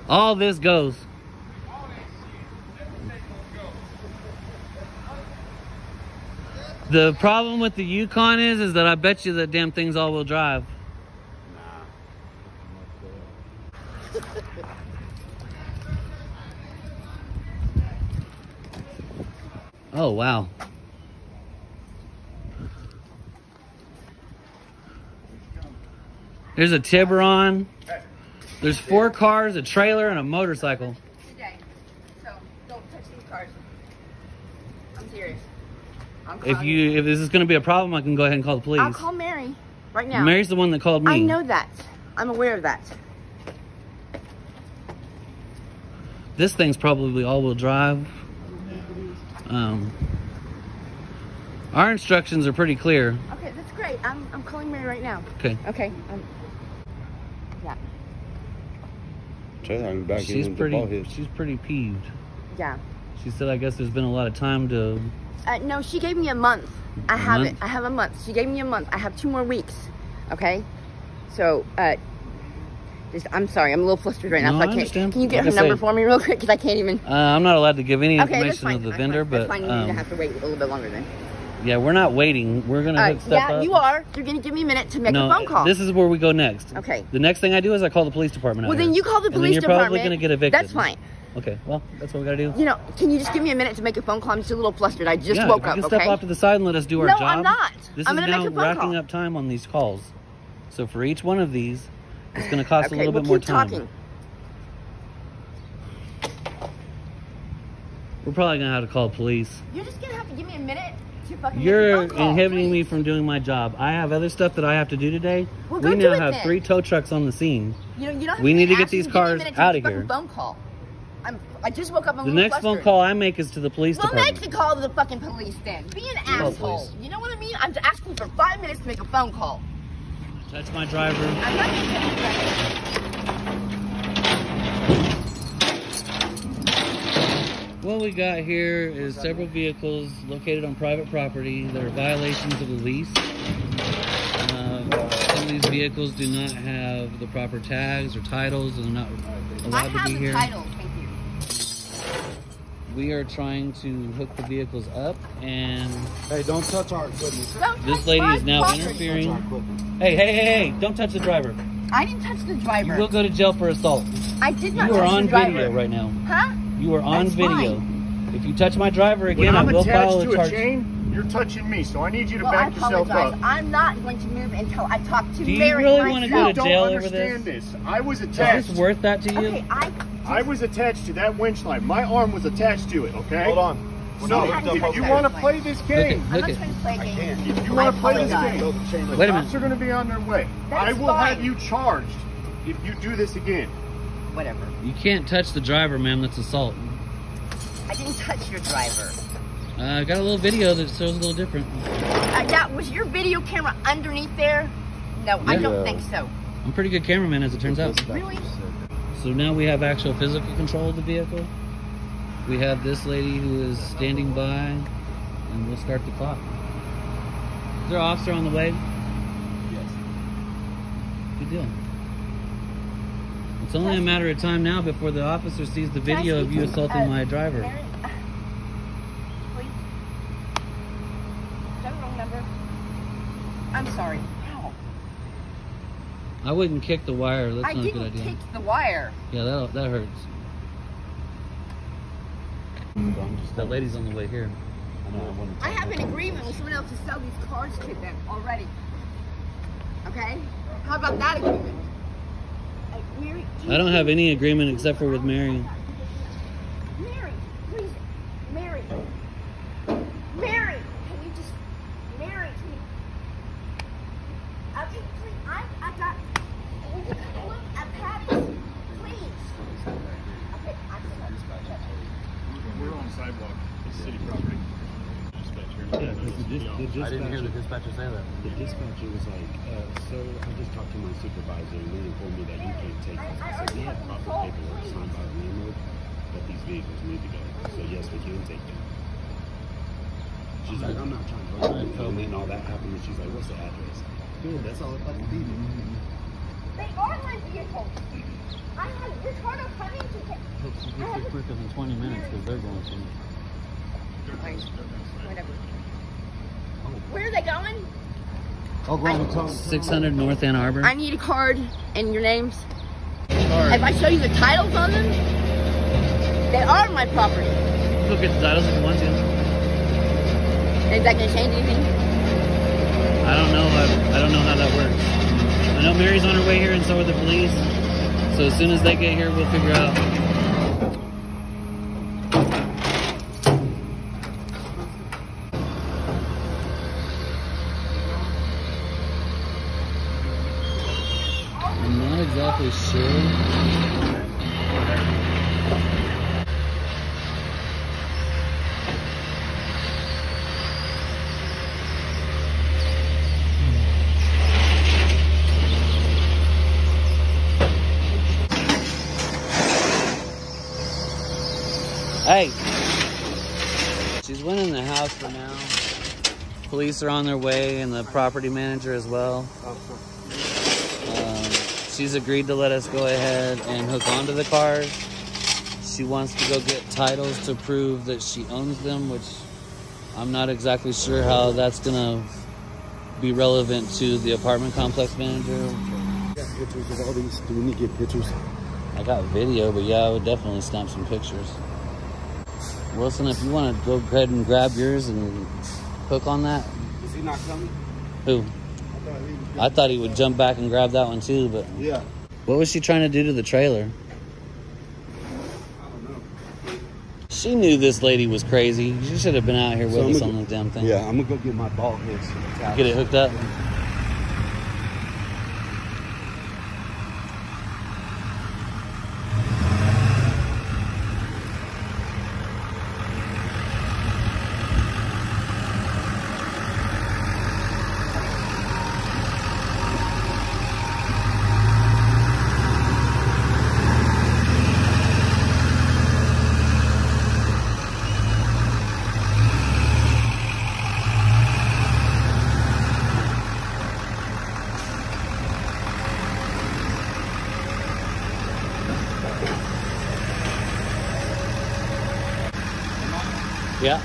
All this goes. The problem with the Yukon is that I bet you that damn thing's all-wheel drive. Oh, wow. There's a Tiburon. There's 4 cars, a trailer, and a motorcycle. Today. So don't touch these cars. I'm serious. If this is going to be a problem, I can go ahead and call the police. I'll call Mary right now. Mary's the one that called me. I know that. I'm aware of that. This thing's probably all-wheel drive. Our instructions are pretty clear. Okay, that's great. I'm calling Mary right now. Okay. Okay. Yeah. She's pretty peeved. Yeah. She said, I guess there's been a lot of time to... No, she gave me a month. I have month? it. I have a month. She gave me a month. I have 2 more weeks. Okay? So, I'm sorry. I'm a little flustered right now. No, So I I can't. understand. Can you get Like her I number said, for me real quick? Because I can't even... I'm not allowed to give any Okay, that's information fine. of the That's vendor, fine. but... That's fine. You're going to have to wait a little bit longer then. Yeah, we're not waiting. We're going to hook stuff up. Yeah, you are. You're going to give me a minute to make a phone call. This is where we go next. Okay. The next thing I do is I call the police department. Well, then you call the police department. department. You're probably going to get evicted. That's fine. Okay, well, that's what we got to do. You know, can you just give me a minute to make a phone call? I'm just a little flustered. I just Yeah, woke you up, can okay? step off to the side and let us do our job. No, I'm not. This I'm is going to now make a phone racking call. up time on these calls. So for each one of these, it's going to cost a little bit more time. Talking. We're probably going to have to call police. You're just going to have to give me a minute to fucking You're make a phone call, inhibiting me please. from doing my job. I have other stuff that I have to do today. Well, We go now do it have then. 3 tow trucks on the scene. You don't We need to get asking these give me a cars minute to out make of a here. Phone call. I just woke up. I'm The a little next phone flustered. call I make is to the police Well, department. make the call to the fucking police then. Be an Call asshole. police. You know what I mean? I'm asking for 5 minutes to make a phone call. Touch my driver. I'm not going to touch you. What we got here is several vehicles located on private property that are violations of the lease. Some of these vehicles do not have the proper tags or titles and are not allowed to be here. I have the title, thank you. We are trying to hook the vehicles up, and Hey, don't touch our equipment. this lady is now interfering. Hey, don't touch the driver. I didn't touch the driver. You will go to jail for assault. I did not You are touch on the driver. video right now. Huh? You are on That's video. fine. If you touch my driver When again, I I'm will file attached a to a charge. chain, you're touching me, so I need you to Well, I back yourself apologize. up. I'm not going to move until I talk to Do you Mary really myself. wanna go to You jail don't over understand this. I was Is attached. this worth that to you? Okay, I was attached to that winch line. My arm was attached to it, okay? Hold on. So if you want to play this game, I'm Look not it. trying to play a game. if you want to play this apologize. game, the Wait a cops minute. are going to be on their way. That's I will fine. have you charged if you do this again. Whatever. You can't touch the driver, ma'am. That's assault. I didn't touch your driver. I got a little video that shows a little different. Yeah, was your video camera underneath there? No, I Yeah. don't think so. I'm a pretty good cameraman, as it turns out. Really? So now we have actual physical control of the vehicle. We have this lady who is standing by, and we'll start the clock. Is there an officer on the way? Yes. Good deal. It's only a matter of time now before the officer sees the video of you assaulting my driver. Mary, please. Is that a wrong number? I'm sorry. Ow. I wouldn't kick the wire. That's I not a good didn't idea. kick the wire. Yeah, that hurts. That lady's on the way here. I have an agreement with someone else to sell these cars to them already. Okay? How about that agreement? Mary, I don't have any agreement except for with Mary. Mary, please. Mary. Mary, can you just... Mary, can you... Okay, please. I got... Will you look at Patty? Please. Okay, I'm sorry. We're on sidewalk. It's city property. I didn't hear the dispatcher say that. The dispatcher was like, sir, I just talked to my supervisor and they informed me that you can't take this. I said, we have proper paperwork signed by the landlord that these vehicles need to go. So yes, we can take them. She's like, I'm not trying to hurt you. And then all that happened and she's like, what's the address? Good, that's all it fucking needed. They are my vehicles. I had your car coming to take. Hope she gets there quicker than 20 minutes because they're going to. Whatever. Where are they going? I'll go and tell 600 North Ann Arbor. I need a card and your names. Card. If I show you the titles on them, they are my property. Go get the titles if you want to. Is that going to change anything? I don't know. I don't know how that works. I know Mary's on her way here and so are the police. So as soon as they get here, we'll figure out. I'm not exactly sure. Hey, she's went in the house for now. Police are on their way and the property manager as well. She's agreed to let us go ahead and hook onto the cars. She wants to go get titles to prove that she owns them, which I'm not exactly sure how that's gonna be relevant to the apartment complex manager. Got pictures of all these. Do we need to get pictures? I got video, but yeah, I would definitely snap some pictures. Wilson, if you want to go ahead and grab yours and hook on that. Is he not coming? Who? I thought he would jump back and grab that one too, but Yeah. what was she trying to do to the trailer? I don't know. She knew this lady was crazy. She should have been out here with us on the damn thing. Yeah, I'm gonna go get my ball heads. Get it hooked up. Yeah.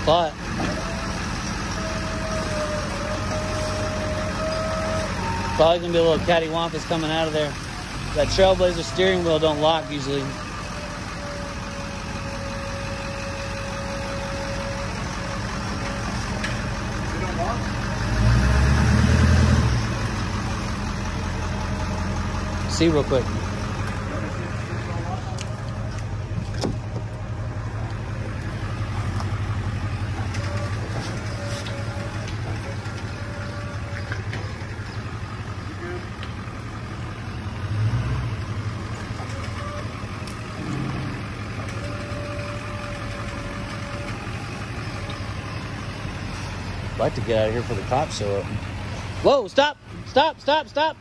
But probably gonna be a little cattywampus coming out of there. That Trailblazer steering wheel don't lock usually. See real quick. I'd like to get out of here before the cops show up. Whoa, stop! Stop, stop, stop!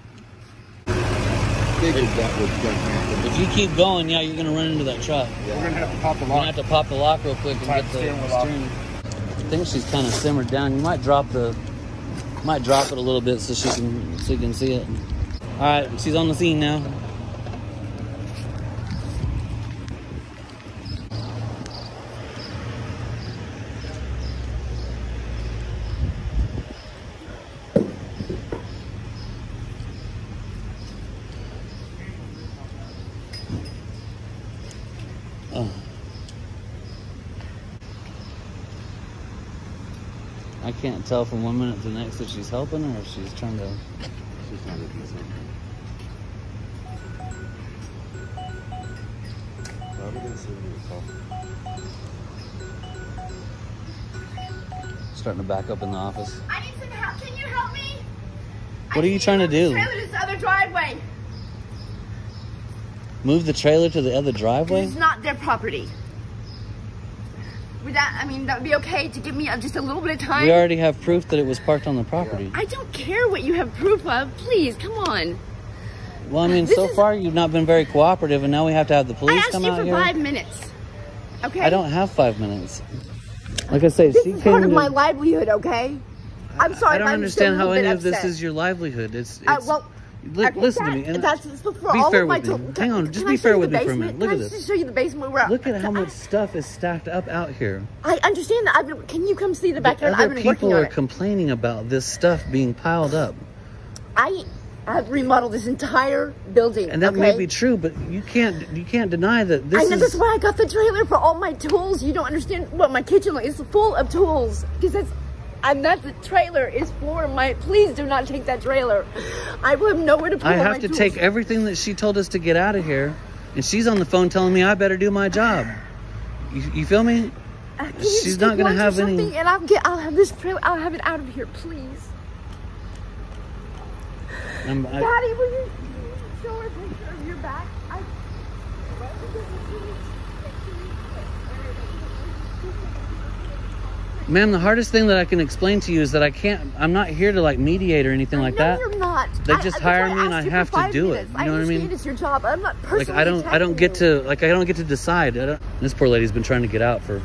Figured that was gonna happen. If you keep going, yeah, you're gonna run into that truck. We're gonna have to pop the You're gonna lock. have to pop the lock real quick and Tap get the the steering wheel off. steering. I think she's kind of simmered down. You might drop it a little bit so you can see it. All right, she's on the scene now. I can't tell from one minute to the next if she's helping or if she's trying to. She's trying to do something. Probably gonna send me a call. Starting to back up in the office. I need some help. Can you help me? What are you trying to do? Trailer to this other driveway. Move the trailer to the other driveway? It's not their property. Would that would be okay to give me just a little bit of time? We already have proof that it was parked on the property. I don't care what you have proof of. Please, come on. Well, I mean, so far you've not been very cooperative, and now we have to have the police come out here. I asked you for 5 minutes. Okay? I don't have 5 minutes. Like I say, This she is came part of to... my livelihood, okay? I'm sorry I don't if I'm just a understand how little any bit of this upset. is your livelihood. It's well, Okay, listen to me. And that's for be all fair of my with me. tools. Hang on, just Can I be show fair you with the me for a minute. basement? Look at Can I this. show you the basement where we're at? Look at how much stuff is stacked up out here. I understand that. Can you come see the backyard? Other I've been working people on are it. complaining about this stuff being piled up. I have remodeled this entire building. And that okay? may be true, but you can't deny that this I know is... that's why I got the trailer for all my tools. You don't understand what my kitchen is full of tools. Because that trailer is for my... Please do not take that trailer. I will have nowhere to put I all my have to tools. take everything that she told us to get out of here, and she's on the phone telling me I better do my job. You feel me? Can you She's just not take gonna lunch or have any- something, and I'll have this trailer. I'll have it out of here, please. Daddy, will you show her a picture of your back? Ma'am, the hardest thing that I can explain to you is that I'm not here to like mediate or anything like that. No, you're not. They just hire me and I have to do it. You know what I mean? It's your job. I'm not Like personally I don't get to decide. This poor lady's been trying to get out for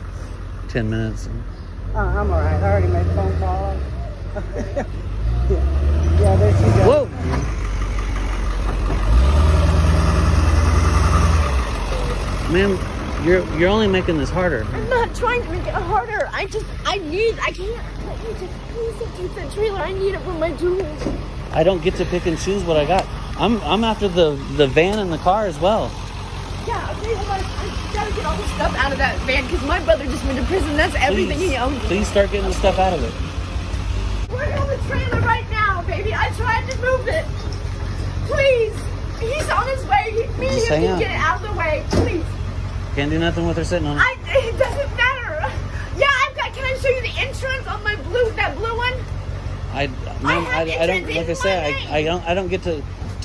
10 minutes. I'm all right. I already made a phone call. Yeah, there she goes. Whoa! Ma'am, you're only making this harder. I'm not trying to make it harder. I can't. Please take that trailer. I need it for my tools. I don't get to pick and choose what I got. I'm after the van and the car as well. Yeah, okay, hold on. I gotta get all the stuff out of that van because my brother just went to prison. That's everything he owns. Please start getting the stuff out of it. We're on the trailer right now, baby. I tried to move it. Please. He's on his way. Me and him can get it out of the way. Please. Can't do nothing with her sitting on it. It doesn't matter. Yeah, can I show you the insurance on my that blue one? I don't, like I said, I don't get to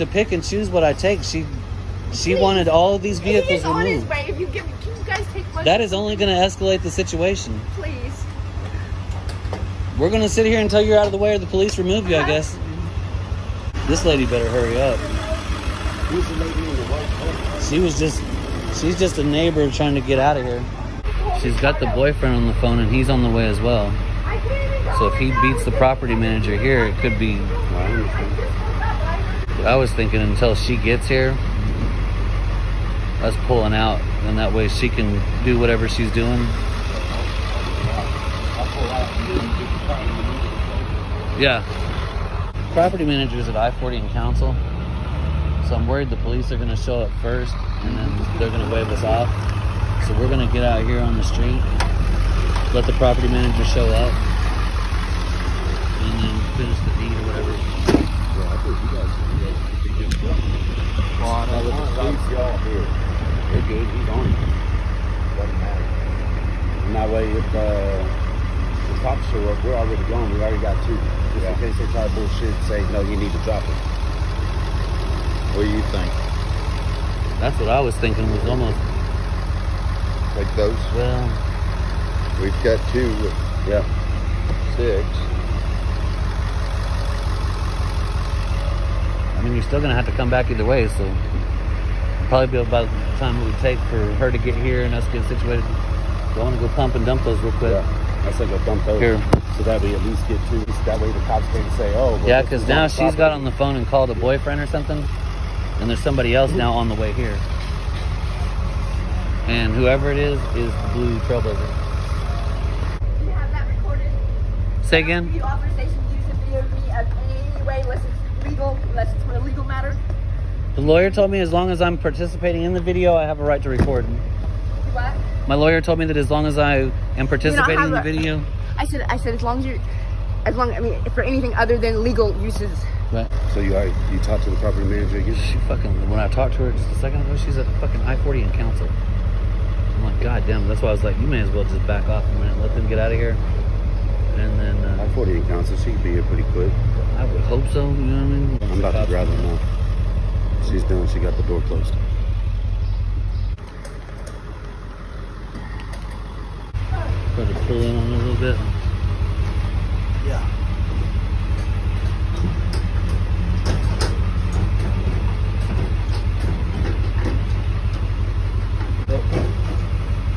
pick and choose what I take. She wanted all of these vehicles He's on his removed. way. If you can you guys take my That is only going to escalate the situation. Please. We're going to sit here until you're out of the way or the police remove you, I guess. This lady better hurry up. Who's the lady in the white coat? She's just a neighbor trying to get out of here. She's got the boyfriend on the phone and he's on the way as well. So if he beats the property manager here, it could be... I was thinking until she gets here, us pulling out, and that way she can do whatever she's doing. Yeah. Property manager's at I-40 and Council. So I'm worried the police are going to show up first and then they're going to wave us off. So we're going to get out here on the street, let the property manager show up, and then finish the deed or whatever. Yeah, I think you guys did a good job. Y'all here. They're good. He's on it. Doesn't matter. And that way, if the cops show up, we're already gone. We already got two. Just in case they try to bullshit and say, no, you need to drop it. What do you think? That's what I was thinking was almost, Like those? well, We've got two with Yeah. 6. I mean, you're still going to have to come back either way, so probably be about the time it would take for her to get here and us get situated. So I want to go pump and dump those real quick. Yeah. I said go dump those. Here. So that we at least get two. That way the cops can't say, oh, well, Yeah, this because is now on she's property. got on the phone and called a boyfriend or something, and there's somebody else now on the way here. And whoever it is the blue trailblazer. You have that recorded. Say again? You authorization to use the video of me in any way unless it's legal, unless it's a legal matter. The lawyer told me as long as I'm participating in the video, I have a right to record. What? My lawyer told me that as long as I am participating in the video. I said as long as for anything other than legal uses. Right. So you talked to the property manager again? She fucking, when I talked to her just a second ago, she's at fucking I-40 and Council. I'm like, God damn, that's why I was like, you may as well just back off a minute, let them get out of here. And then... I-40 in Council, she could be here pretty quick. I would hope so, you know what I mean? I'm about to grab her now. She's done, she got the door closed. Try to pull in on it a little bit. Yeah.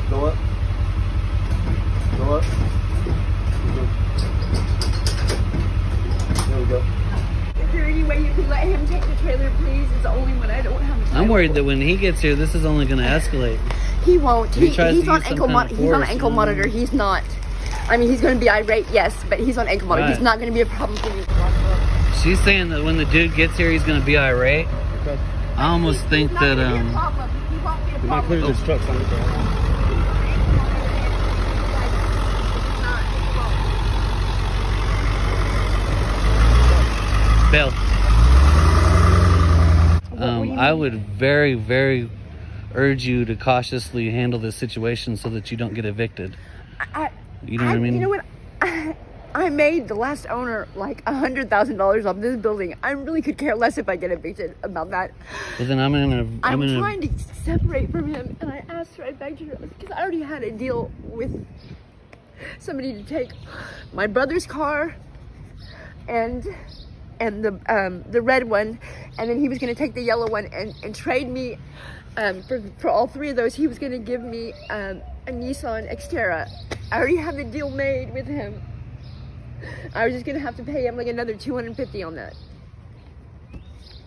Go up. Go up. There we go. Is there any way you can let him take the trailer worried that when he gets here, this is only going to escalate. He won't. He's on He's on ankle monitor. He's not. I mean, he's going to be irate, yes, but he's on ankle monitor. Right. He's not going to be a problem for me. She's saying that when the dude gets here, he's going to be irate. I almost think that He won't be a We might problem. clear this truck on the ground. Bill. I would very, very urge you to cautiously handle this situation so that you don't get evicted. You know what I mean? You know what? I made the last owner like $100,000 off this building. I really could care less if I get evicted about that. Well, then I'm trying to separate from him, and I asked her, I begged her, because I already had a deal with somebody to take my brother's car and the red one, and then he was going to take the yellow one and trade me for all three of those. He was going to give me a Nissan Xterra. I already have the deal made with him. I was just going to have to pay him like another $250 on that,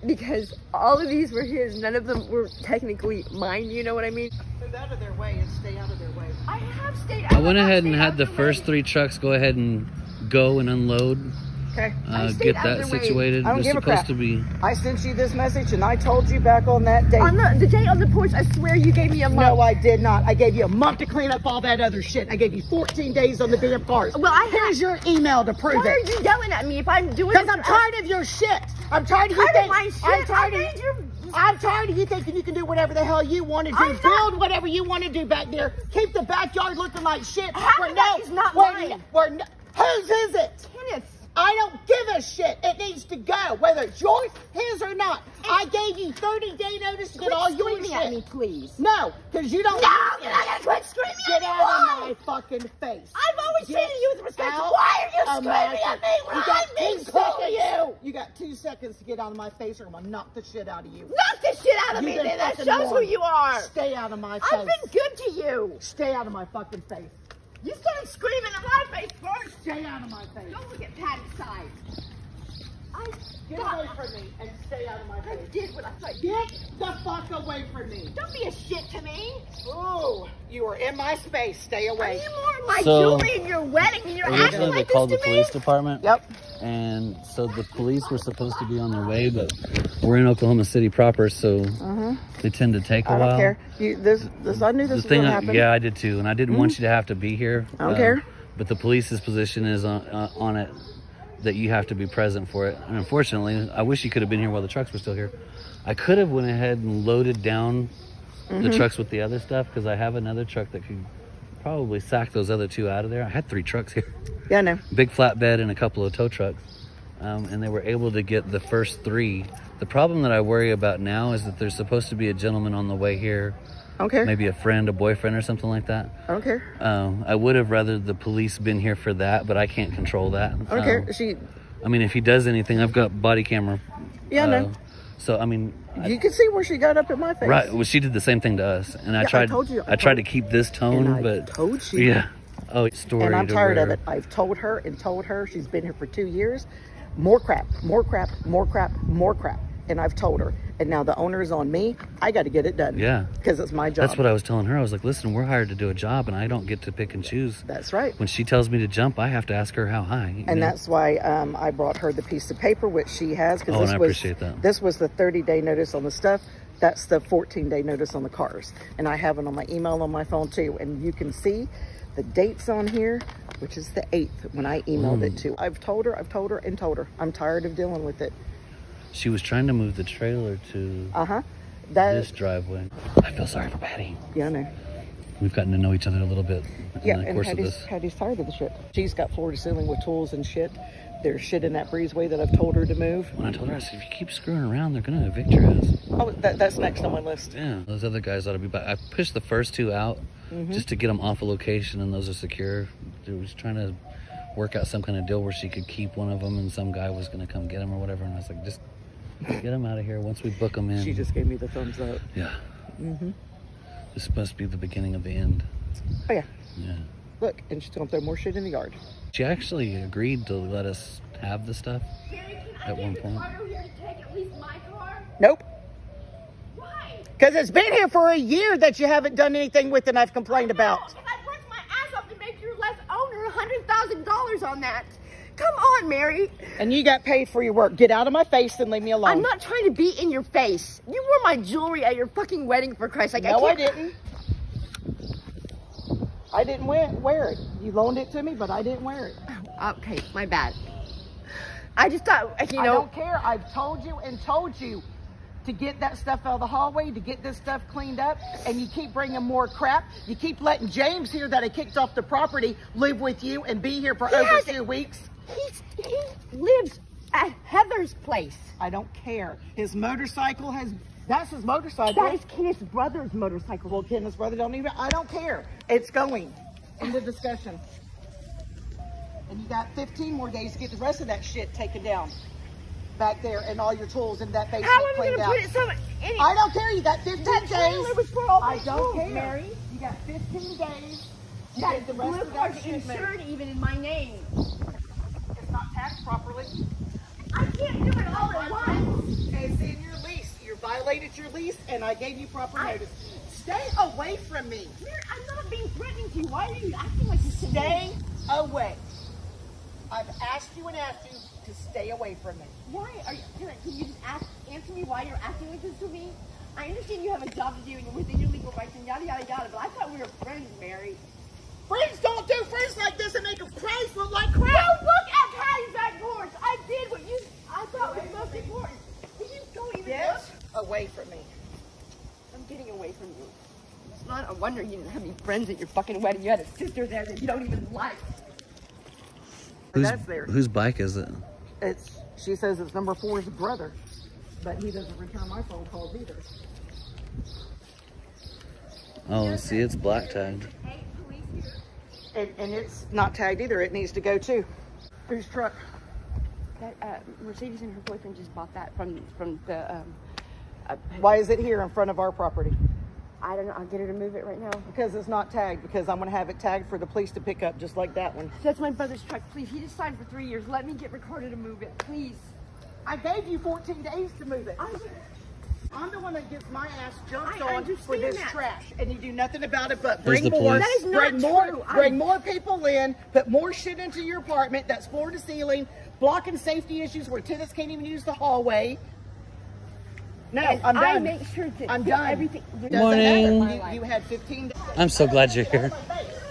because all of these were his. None of them were technically mine. You know what I mean? Move out of their way and stay out of their way. I have stayed. I went ahead and had the first 3 trucks go ahead and go and unload. Okay. Get that situated. I don't It's give a supposed crap. to be. I sent you this message and I told you back on that date. On the day on the porch, I swear you gave me a month. No, I did not. I gave you a month to clean up all that other shit. I gave you 14 days on the damn cars. Well, Here's your email to prove Why are it. you yelling at me if I'm doing? Because I'm tired of your shit. I'm tired of you Tired of thinking. my shit? I'm tired I of made your- I'm tired of you thinking you can do whatever the hell you want to do. I'm not- Build whatever you want to do back there. Keep the backyard looking like shit. Half of that is not mine. Whose is it? Kenneth. I don't give a shit. It needs to go, whether it's yours, his, or not. I gave you 30-day notice to get all your Screaming shit. at me, please. No, because you don't. No, you're not gonna quit screaming Get at me. out Why? of my fucking face. I've always Get treated you with respect. out Why are you of screaming my at me when You got I'm being 2 so seconds. you? You got 2 seconds to get out of my face, or I'm gonna knock the shit out of you. Knock the shit out of You me, done then. That fucking shows who won. you are. Stay out of my face. I've been good to you. Stay out of my fucking face. You started screaming in my face first. Stay out of my face. Don't look at Patty's side. Get away from me and stay out of my I face. did what I thought. Get the fuck away from me. Don't be a shit to me. Ooh, you are in my space. Stay Are away. you more in my So- jewelry and your wedding and you're acting Originally, they like called this the to me? police department. Yep. And so the police were supposed to be on their way, but we're in Oklahoma City proper, so they tend to take a I while. don't care. I knew this was gonna happen. Yeah, I did too, and I didn't want you to have to be here. I don't care. But the police's position is on it that you have to be present for it. And unfortunately, I wish you could have been here while the trucks were still here. I could have went ahead and loaded down the trucks with the other stuff, because I have another truck that could probably sack those other 2 out of there. I had 3 trucks here. Yeah, I know. Big flatbed and a couple of tow trucks. And they were able to get the first 3. The problem that I worry about now is that there's supposed to be a gentleman on the way here. I don't care. Maybe a friend, a boyfriend, or something like that. I don't care. I would have rather the police been here for that, but I can't control that. I don't care. I mean, if he does anything, I've got body camera. Yeah, I know. So, I mean... You can see where she got up in my face. Right. Well, she did the same thing to us. And I I tried told you. I tried to keep this tone, And I but... told you. Yeah. Oh, story And I'm to tired of where- it. I've told her and told her. She's been here for 2 years. More crap, more crap, more crap, more crap. And I've told her. And now the owner is on me. I got to get it done. Yeah. Because it's my job. That's what I was telling her. I was like, listen, we're hired to do a job, and I don't get to pick and choose. That's right. When she tells me to jump, I have to ask her how high. you And know? that's why I brought her the piece of paper, which she has. Oh, and I appreciate that. This was the 30-day notice on the stuff. That's the 14-day notice on the cars. And I have it on my email on my phone too. And you can see the dates on here, which is the 8th when I emailed it to. I've told her, and told her. I'm tired of dealing with it. She was trying to move the trailer to this driveway. I feel sorry for Patty. Yeah, I know. We've gotten to know each other a little bit in the and course of this. Patty's tired of the shit. She's got floor to ceiling with tools and shit. There's shit in that breezeway that I've told her to move. When I told her, I said, if you keep screwing around, they're going to evict your ass. Oh, that's next on my list. Yeah, those other guys ought to be back. I pushed the first 2 out just to get them off a location, and those are secure. They was trying to work out some kind of deal where she could keep one of them, and some guy was going to come get them or whatever. And I was like, just get them out of here once we book them in. She just gave me the thumbs up. Yeah. This must be the beginning of the end. Oh, yeah. Yeah. Look, and she's going to throw more shit in the yard. She actually agreed to let us have the stuff Jerry, can I at get one the point. car over here to take at least my car? Nope. Why? Because it's been here for a year that you haven't done anything with and I've complained about. And I worked my ass off to make your less owner $100,000 on that. Come on, Mary. And you got paid for your work. Get out of my face and leave me alone. I'm not trying to be in your face. You wore my jewelry at your fucking wedding, for Christ's sake. No, I didn't. I didn't wear it. You loaned it to me, but I didn't wear it. Okay, my bad. I just thought, you know. I don't care. I've told you and told you to get that stuff out of the hallway, to get this stuff cleaned up, and you keep bringing more crap. You keep letting James here that I kicked off the property live with you and be here for over 2 weeks. He lives at Heather's place. I don't care. His motorcycle that's his motorcycle. That is Kenneth's brother's motorcycle. Well, Kenneth's brother don't even, I don't care. It's going. End of discussion. And you got 15 more days to get the rest of that shit taken down. Back there and all your tools in that basement How am I cleaned going to out. put it I don't care. You got 15 that days. trailer was for all my I don't tools, care. Mary. You got 15 days. You That get the rest blue of that card's shit insured even in my name. It's not taxed properly. I can't do it all at once. It's in your lease. You violated your lease, and I gave you proper notice. Stay away from me. Mary, I'm not being threatening to you. Why are you acting like this to me? Stay away. I've asked you and asked you to stay away from me. Why are you, can you just answer me why you're acting like this to me? I understand you have a job to do and you're within your legal rights and yada, yada, yada, but I thought we were friends, Mary. Friends don't do friends like this and make them Christ look like crap. Don't look at Patty's back porch. I did what I thought was most important. Did you don't even Get look? away from me. I'm getting away from you. It's not a wonder you didn't have any friends at your fucking wedding. You had a sister there that you don't even like. That's there. Whose bike is it? She says it's number 4's brother, but he doesn't return my phone calls either. Oh, see, it's black tagged. And it's not tagged either. It needs to go too. Whose truck? That Mercedes and her boyfriend just bought that from the. Why is it here in front of our property? I don't know. I'll get her to move it right now. Because it's not tagged. Because I'm going to have it tagged for the police to pick up, just like that one. That's my brother's truck. Please, he just signed for 3 years. Let me get Ricardo to move it, please. I gave you 14 days to move it. I'm the one that gets my ass jumped I on for this that. trash, and you do nothing about it but There's bring the more, police. That is not true. bring more people in, put more shit into your apartment that's floor to ceiling, blocking safety issues where tenants can't even use the hallway. No, I'm done. I make sure to I'm get done. everything. Morning. You had 15 days. I'm so glad you're here.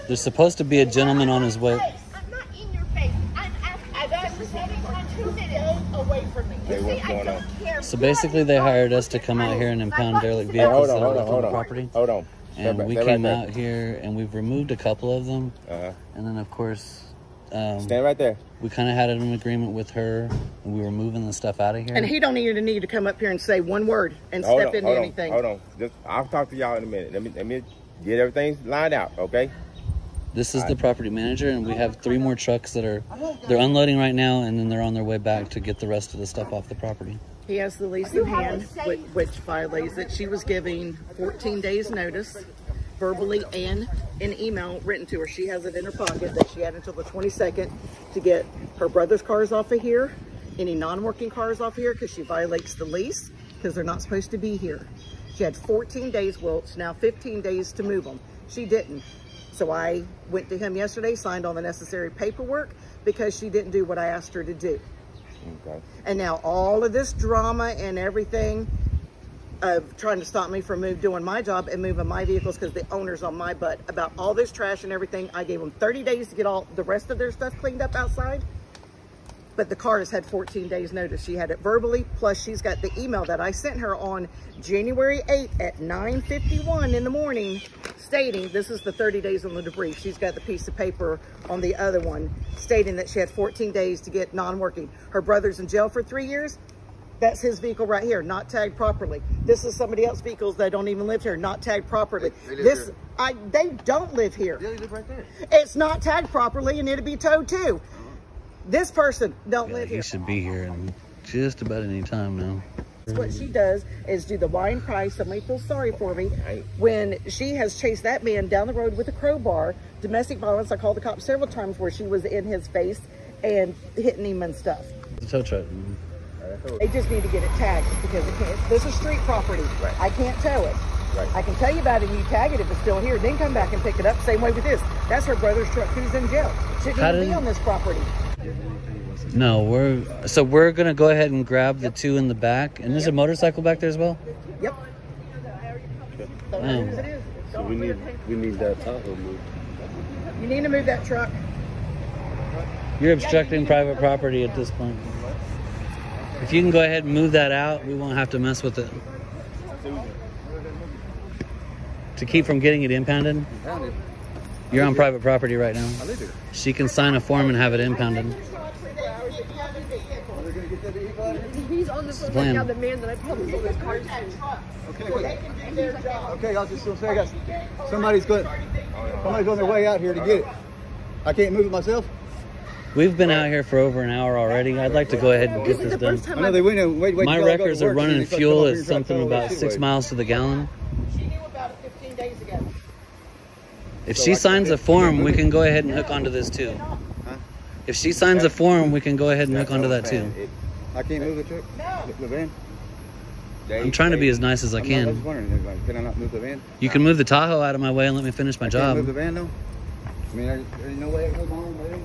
There's supposed to be a gentleman on his way. I'm not in your face. I'm listening for 2 minutes. Away from me. Hey, what's going on? Care. So basically, they hired us to come out here and impound derelict vehicles that are on the property. Hold on. And we Stand came right out here and we've removed a couple of them. there. And then, of course, Stand right there. we kind of had an agreement with her, and we were moving the stuff out of here. And he don't even need to come up here and say one word and Hold step on, into hold on, anything. Hold on. I'll talk to y'all in a minute. Let me get everything lined out, okay? This is the property manager, and we have 3 more trucks they're unloading right now, and then they're on their way back to get the rest of the stuff off the property. He has the lease in hand, which violates it. She was giving 14 days notice, verbally and in email written to her. She has it in her pocket that she had until the 22nd to get her brother's cars off of here, any non-working cars off of here, because she violates the lease, because they're not supposed to be here. She had 14 days, well, it's now 15 days to move them. She didn't. So I went to him yesterday, signed all the necessary paperwork, because she didn't do what I asked her to do. Okay. And now all of this drama and everything of trying to stop me from doing my job and moving my vehicles because the owner's on my butt about all this trash and everything. I gave them 30 days to get all the rest of their stuff cleaned up outside. But the car has had 14 days notice. She had it verbally, plus she's got the email that I sent her on January 8th at 9:51 in the morning stating this is the 30 days on the debris. She's got the piece of paper on the other one stating that she had 14 days to get non-working. Her brother's in jail for 3 years. That's his vehicle right here, not tagged properly. This is somebody else's vehicles that don't even live here, not tagged properly. They don't live here. Yeah, you live right there. It's not tagged properly and it'll be towed too. This person don't Yeah, live he here. should be here in just about any time now. What she does is do the wine price. Somebody feels sorry for me when she has chased that man down the road with a crowbar. Domestic violence. I called the cops several times where she was in his face and hitting him and stuff. The tow truck. They just need to get it tagged because it can't, this is street property. Right. I can't tow it. Right. I can tell you about it and you tag it if it's still here. Then come back and pick it up. Same way with this. That's her brother's truck. Who's in jail? Shouldn't even be on this property. No, we're gonna go ahead and grab the two in the back. And there's a motorcycle back there as well. Yep. Oh. So we need that Tahoe moved. You need to move that truck. You're obstructing private property at this point. If you can go ahead and move that out, we won't have to mess with it. To keep from getting it impounded? You're on private property right now. I live here. She can sign a form and have it impounded. He's on the phone right Plan. now, the man that I probably sold his cars to. Okay, okay, I was just gonna say, I got somebody's on their way out here to get it. I can't move it myself. We've been out here for over an hour already. I'd like to go ahead and get This is this the done. first time I know they went and wait. My till I go to records are work, running and they come fuel up at here and try to something throw about shit 6 away. miles to the gallon. She knew about it 15 days ago. If she signs a form, we can go ahead and hook onto this too. If she signs a form, we can go ahead and hook onto that too. I can't move the truck, the van. I'm trying to be as nice as I I was can. wondering, can I not move the van? You can move the Tahoe out of my way and let me finish my I can't move the job. van though. I mean, there's no way I can move my own van.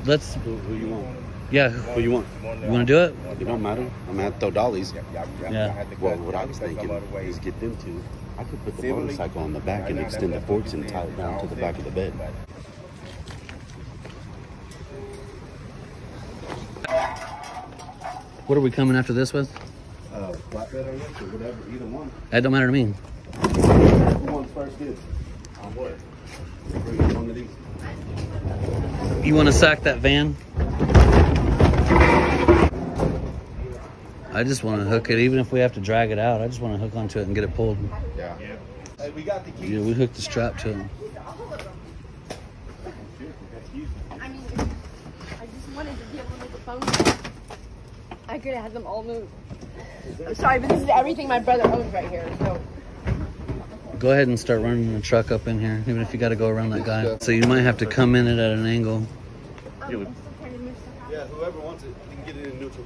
Let's, Who you want? yeah. Who you want? You want to do it? It don't matter. I'm gonna have to throw dollies. Yeah. Well, what I was thinking is get them two. I could put the motorcycle on the back and extend the forks and tie it down to the back of the bed. What are we coming after this with? Flatbed or whatever, either one. That don't matter to me. Who wants first dibs? On what? Bring one of these. You want to sack that van? I just want to hook it, even if we have to drag it out. I just want to hook onto it and get it pulled. Yeah. Hey, we got the keys. Yeah, we hooked the strap to it. I mean, I just wanted to be able to make a phone call. I could have had them all moved. I'm sorry, but this is everything my brother owns right here, so. Go ahead and start running the truck up in here, even if you got to go around that guy. So you might have to come in it at an angle. Yeah, whoever wants it, you can get it in neutral.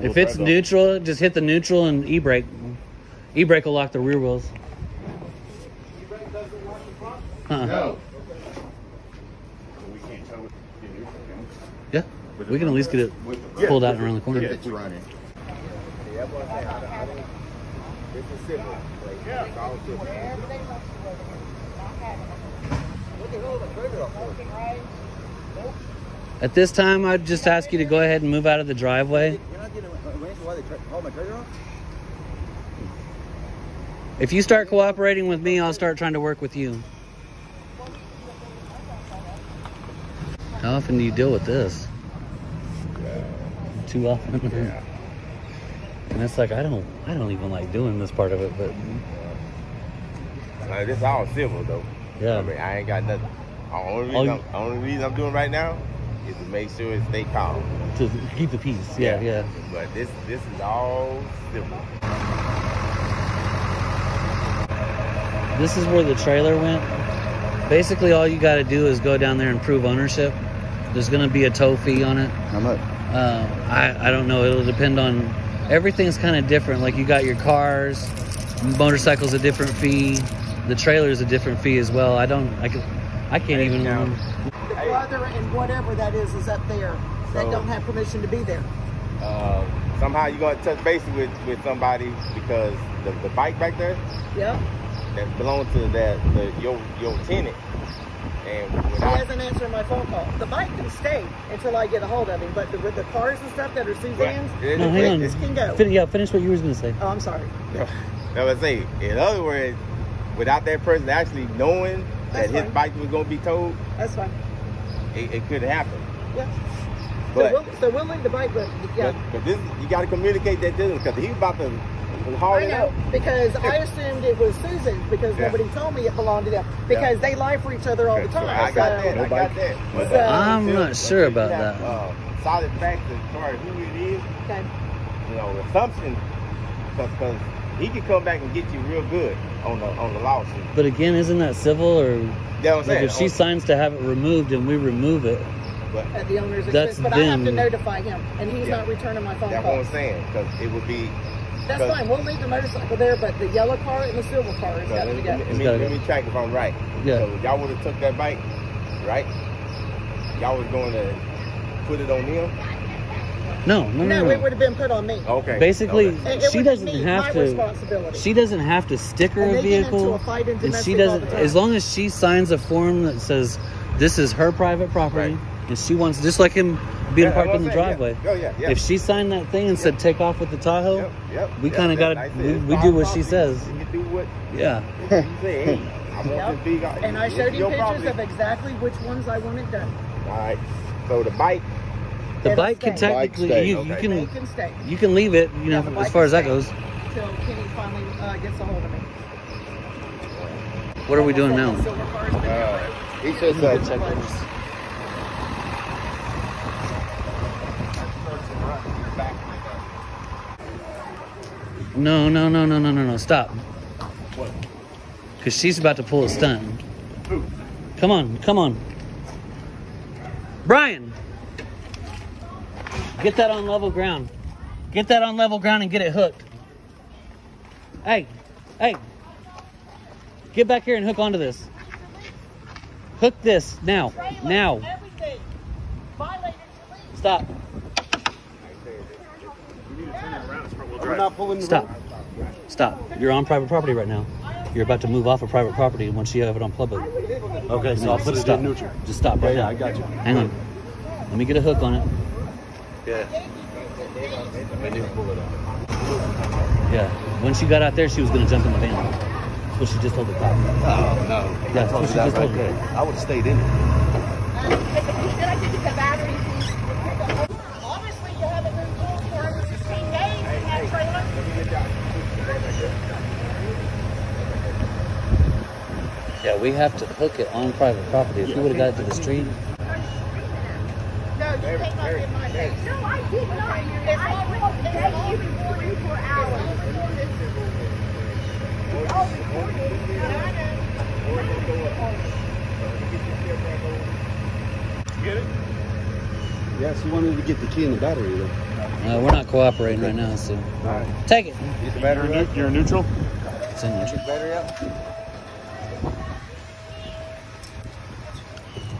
If it's neutral, just hit the neutral and e-brake. E-brake will lock the rear wheels. E-brake doesn't lock the front? No. We can't tow it. Yeah, we can at least get it pulled out and around the corner. It's running. At this time, I'd just ask you to go ahead and move out of the driveway. You're not getting a reason why they haul my trailer off? If you start cooperating with me, I'll start trying to work with you. How often do you deal with this? Too often. Yeah. And it's like I don't even like doing this part of it, but This all civil though. yeah. I mean, I ain't got nothing. Only reason I'm doing right now is to make sure it stay calm. To keep the peace. Yeah, yeah. But this is all civil. This is where the trailer went. Basically, all you got to do is go down there and prove ownership. There's going to be a tow fee on it. How much? I don't know. It'll depend on. Everything's kind of different. Like you got your cars, motorcycles a different fee. The trailer is a different fee as well. I can't even remember. The brother and whatever that is up there that don't have permission to be there. Somehow you're gonna touch base with somebody because the bike back there Yep. that belongs to your tenant. And He without, hasn't answered my phone call. The bike can stay until I get a hold of him, but with the cars and stuff that are Suzanne's, No, hang on. this can go. Finish what you were going to say. Oh, I'm sorry. I would say, in other words, without that person actually knowing That's that his fine. bike was gonna be towed, That's fine. it could happen. Yeah. But So we'll leave the bike, but yeah. but this, you got to communicate that to him because he's about to haul I it know, out. because I assumed it was Susan's because Yeah. nobody told me it belonged to them because they lie for each other all the time. I got that. I got that. But, So- I'm not sure about that. Solid facts as far as who it is, Okay. you know, assumption, because he could come back and get you real good on the lawsuit. But again, isn't that civil? Or You know what I'm like saying? if she signs to have it removed and we remove it, But at the owner's That's expense. But I have to them. notify him, and he's Yeah. not returning my phone that's what calls. I'm saying, because it would be. That's fine. We'll leave the motorcycle there, but the yellow car and the silver car has got to go. Let me check if I'm right. Yeah. So y'all would have took that bike, right? Y'all was going to put it on them. No. No, it would have been put on me. Okay. Basically, It she would be doesn't me, have my to. responsibility. She doesn't have to sticker And a they get into vehicle, a fight in and she domestic all doesn't. the time. As long as she signs a form that says this is her private property, Right. and she wants, just like him being parked in the driveway. Yeah. Oh yeah. If she signed that thing and said take off with the Tahoe, we kind of got to. We do what she says. You do what Yeah. you say. Hey, I want this big. And I it's showed you your pictures property. of exactly which ones I wanted done. All right. So the bike. The It'll bike can stay. technically Bike stay, you okay. They can can stay you can leave it. You Yeah, know, the as bike far as that can goes. until Kenny finally gets a hold of me. What are we doing now? The silver car's been there. He says Good that. check. No. Stop. What? Because she's about to pull a stunt. Who? Come on. Brian! Get that on level ground. Get that on level ground and get it hooked. Hey. Get back here and hook onto this. Hook this now. Everything. Violated your lease. Stop. We're not pulling the rope. Stop. You're on private property right now. You're about to move off of private property once you have it on public. Okay, so I'll put it Stop. in neutral. Just stop right Yeah, now. I got you. Hang on. Let me get a hook on it. Yeah. I need to pull it off. Yeah. When she got out there, she was going to jump in the van. That's what she just told the cop. Oh, no. Yeah, I told that's you what she that just right told me. there. I would have stayed in it. Then I took the battery. Obviously, you haven't moved tools for over 16 days in that trailer. Yeah, we have to hook it on private property. If we would have got it to the street, No, you came up in my face. No, I did not. I will pay you for 24 hours. Get it? Yeah, she wanted to get the key in the battery though. we're not cooperating right now, so Alright. take it. Get the battery out? You're neutral? It's in neutral. Battery out?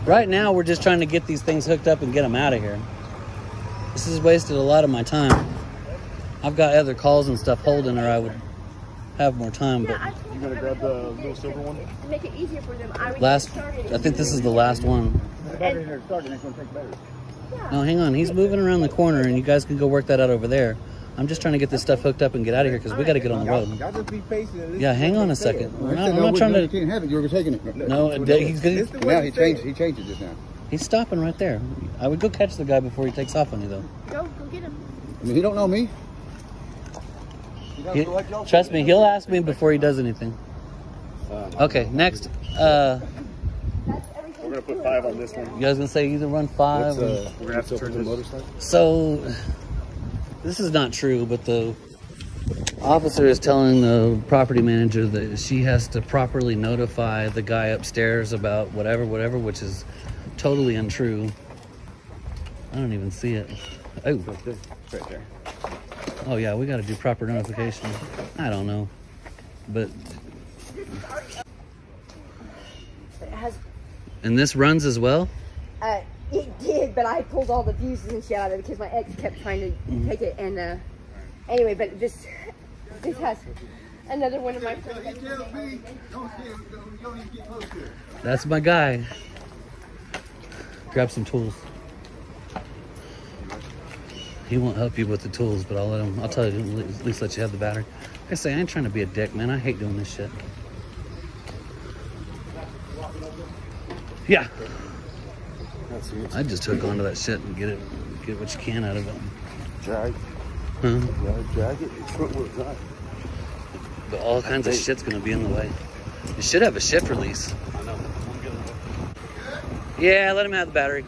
Right now, we're just trying to get these things hooked up and get them out of here. This has wasted a lot of my time. I've got other calls and stuff holding, or I would have more time. But You gonna grab the little silver one? Make it easier for them. I I think this is the last one. The battery in there started, it's gonna take battery. No, hang on. He's moving around the corner, and you guys can go work that out over there. I'm just trying to get this stuff hooked up and get out of here because we got to get on the road. Y'all just be patient. At least Yeah, hang on a second. I'm not trying to. You can't have it. You were taking it. No, he's gonna. Now he changed it just now. He's stopping right there. I would go catch the guy before he takes off on you, though. Go get him. I mean, he don't know me. Trust me, he'll ask me before he does anything. Okay, next. We're gonna put 5 on this one. You guys gonna say either run 5? We're gonna have to turn the motorcycle. So, this is not true, but the officer is telling the property manager that she has to properly notify the guy upstairs about whatever, which is totally untrue. I don't even see it. Oh, Right there. oh yeah, we got to do proper notification. I don't know, but It has. and this runs as well. It did, but I pulled all the fuses and shit out of it because my ex kept trying to take it. And anyway, but this has another one of my friends. That's my guy. Grab some tools. He won't help you with the tools, but I'll let him. I'll tell you, at least let you have the battery. Like I say, I ain't trying to be a dick, man. I hate doing this shit. Yeah. I just hook onto that shit and get what you can out of it. Drag. Huh? Drag it. It's front wheel drive. But all kinds of shit's gonna be in the way. You should have a shift release. I know. Yeah, let him have the battery.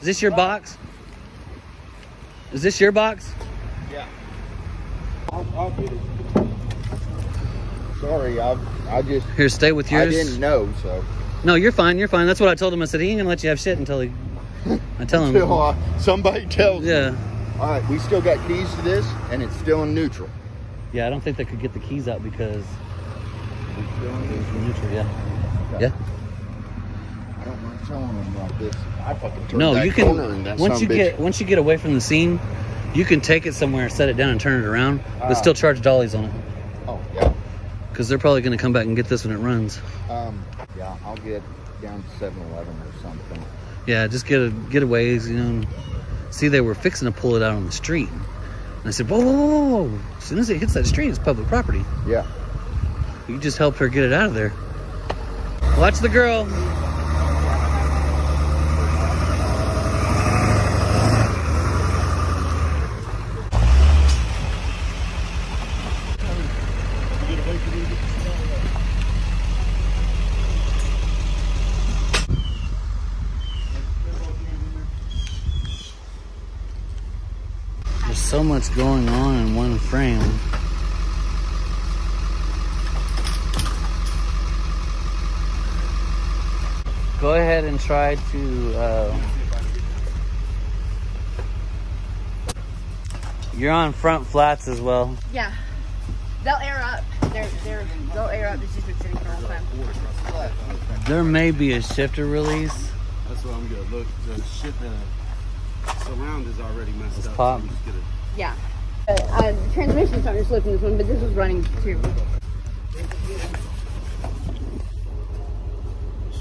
Is this your box? Is this your box? Yeah. I'll get it. Sorry, I just. Here, stay with yours. I didn't know, so. No, you're fine. You're fine. That's what I told him. I said he ain't gonna let you have shit until he I tell him. Until somebody tells me. Yeah. All right, we still got keys to this, and it's still in neutral. Yeah, I don't think they could get the keys out because It's still in neutral. neutral. Yeah. Okay. Yeah. I don't mind telling them about this. I fucking turned No, that you corner can. and that Once son you of a bitch- get away from the scene, you can take it somewhere, set it down, and turn it around, but still charge dollies on it Oh yeah. because they're probably going to come back and get this when it runs. Yeah, I'll get down to 7-Eleven or something. Yeah, just get a ways, you know. See, they were fixing to pull it out on the street, and I said, "Whoa, whoa, whoa, whoa! As soon as it hits that street, it's public property." Yeah. You just helped her get it out of there. Watch the girl. There's so much going on in one frame. Go ahead and try to, you're on front flats as well. Yeah. They'll air up. They'll air up. It's just been sitting for a long time. There may be a shifter release. That's what I'm good. Look, the shit, the surround is already messed Let's up. pop. So I'm just gonna... Yeah. The transmission's starting to slip in this one, but this was running too.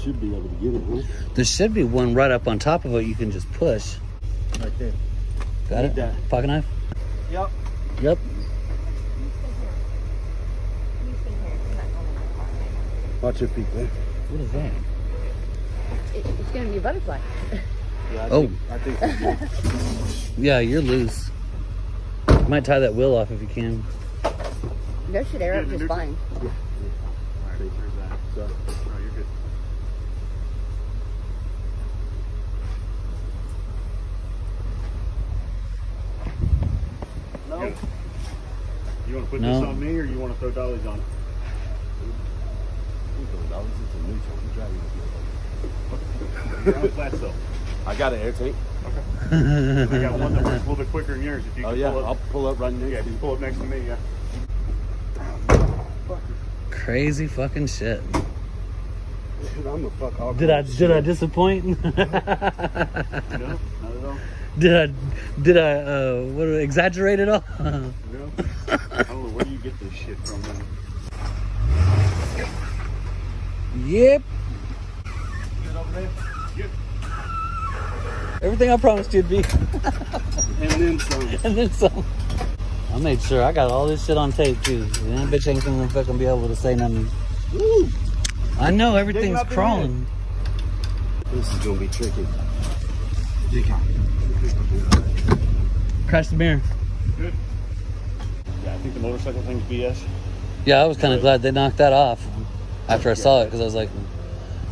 Should be able to get it, huh? There should be one right up on top of it you can just push. Right there. Got it? that. Pocket knife? Yep. Yep. Watch your feet there. What is that? It's going to be a butterfly. Yeah, Oh. I think we're good. Yeah, you're loose. You might tie that wheel off if you can. Those should air up just fine. All right, where's that? So, Oh, you're good. no. You want to put No. this on me, or you want to throw dollies on it? It's a neutral. I'm driving You're on flat though. I got an air tank. I got one that works a little bit quicker than yours. If you Oh can yeah, pull up. I'll pull up right next Yeah, to you. just pull up next to me. Yeah. Crazy fucking shit. Dude, I'm a fuck all Did I disappoint? No, not at all. Did I exaggerate it all? No. I don't know where you get this shit from, man. Yep. Good over there? Yep. Everything I promised you'd be. And then some. And then some. I made sure I got all this shit on tape too. And that bitch ain't gonna fucking be able to say nothing. Woo! I know everything's up in crawling. This is gonna be tricky. Crash the mirror. Good. Yeah, I think the motorcycle thing's BS. Yeah, I was kind of glad they knocked that off after I saw it because I was like,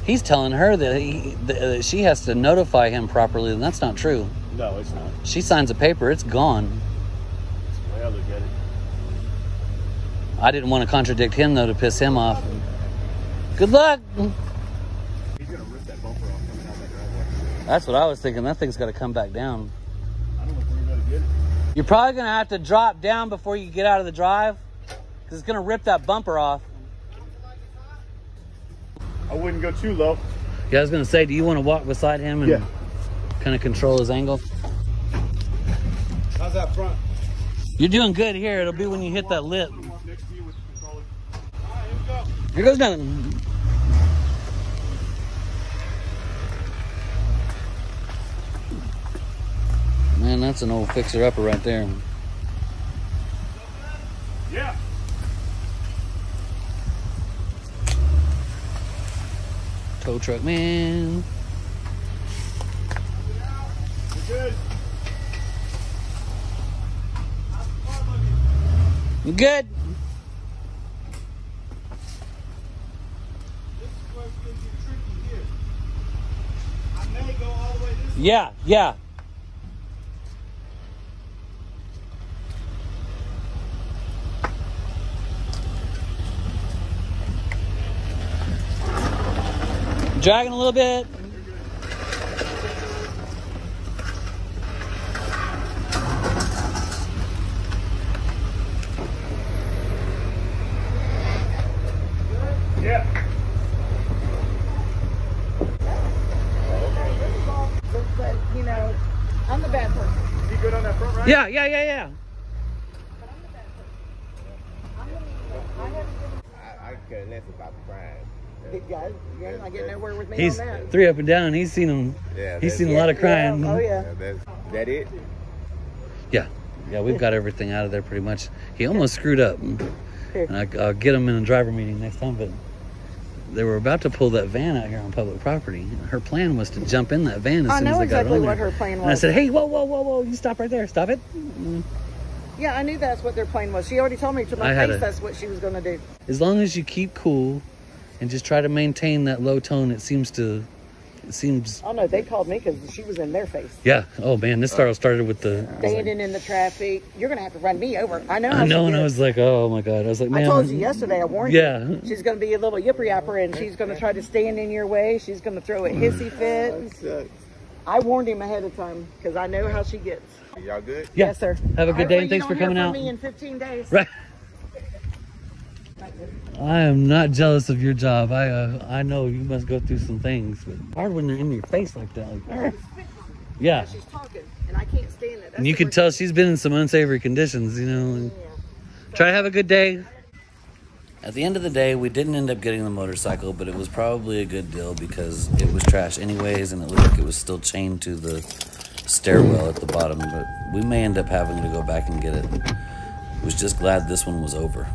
he's telling her that, that she has to notify him properly, and that's not true. No, it's not. She signs a paper, it's gone. That's the way I look at it. I didn't want to contradict him though to piss him off. Good luck. He's gonna rip that bumper off coming out that driveway. That's what I was thinking. That thing's got to come back down. I don't know if we're gonna get it. You're probably going to have to drop down before you get out of the drive because it's going to rip that bumper off. I wouldn't go too low. Yeah, I was going to say, do you want to walk beside him and Yeah. kind of control his angle? How's that front? You're doing good here. It'll be when you hit that lip. I'm up next to you with the controller. All right, here we go. Here goes nothing. Man, that's an old fixer-upper right there. Yeah. Tow truck man. We're good. You good? This is where it's gonna get tricky here. I may go all the way this way. Yeah, yeah. Dragging a little bit. You good on that front right? Yeah, yeah, yeah, yeah. I care less about the crime. Big guy, you're not getting nowhere with me He's on that. 3 up and down. He's seen them. Yeah, He's seen a lot of crying. Yeah. Oh yeah. That it? Yeah, yeah, we've got everything out of there pretty much. He almost screwed up, and I'll get him in a driver meeting next time. But they were about to pull that van out here on public property. Her plan was to jump in that van as I soon as know they got exactly on what there. her plan was. And I said, "Hey, whoa, whoa, whoa, whoa! You stop right there! Stop it!" Yeah, I knew that's what their plan was. She already told me to my face that's what she was going to do. As long as you keep cool and just try to maintain that low tone, it seems. Oh no, they called me because she was in their face. Yeah. Oh man, this started with the Standing in the traffic. You're going to have to run me over. I know. I know, and I was like, oh my god. I was like, man. I told you yesterday. I warned Yeah. you. She's going to be a little yipper yapper, and she's going to try to stand in your way. She's going to throw a hissy fit. I warned him ahead of time because I know how she gets. Y'all good? Yeah. Yes, sir. Have a good day, and thanks for coming out. Me in 15 days. Right. I am not jealous of your job. I know you must go through some things, but hard when they're in your face like that. Like, yeah. She's talking, and I can't stand it. And you can tell she's been in some unsavory conditions, you know. And try to have a good day. At the end of the day, we didn't end up getting the motorcycle, but it was probably a good deal because it was trash anyways, and it looked like it was still chained to the stairwell at the bottom. But we may end up having to go back and get it. Was just glad this one was over.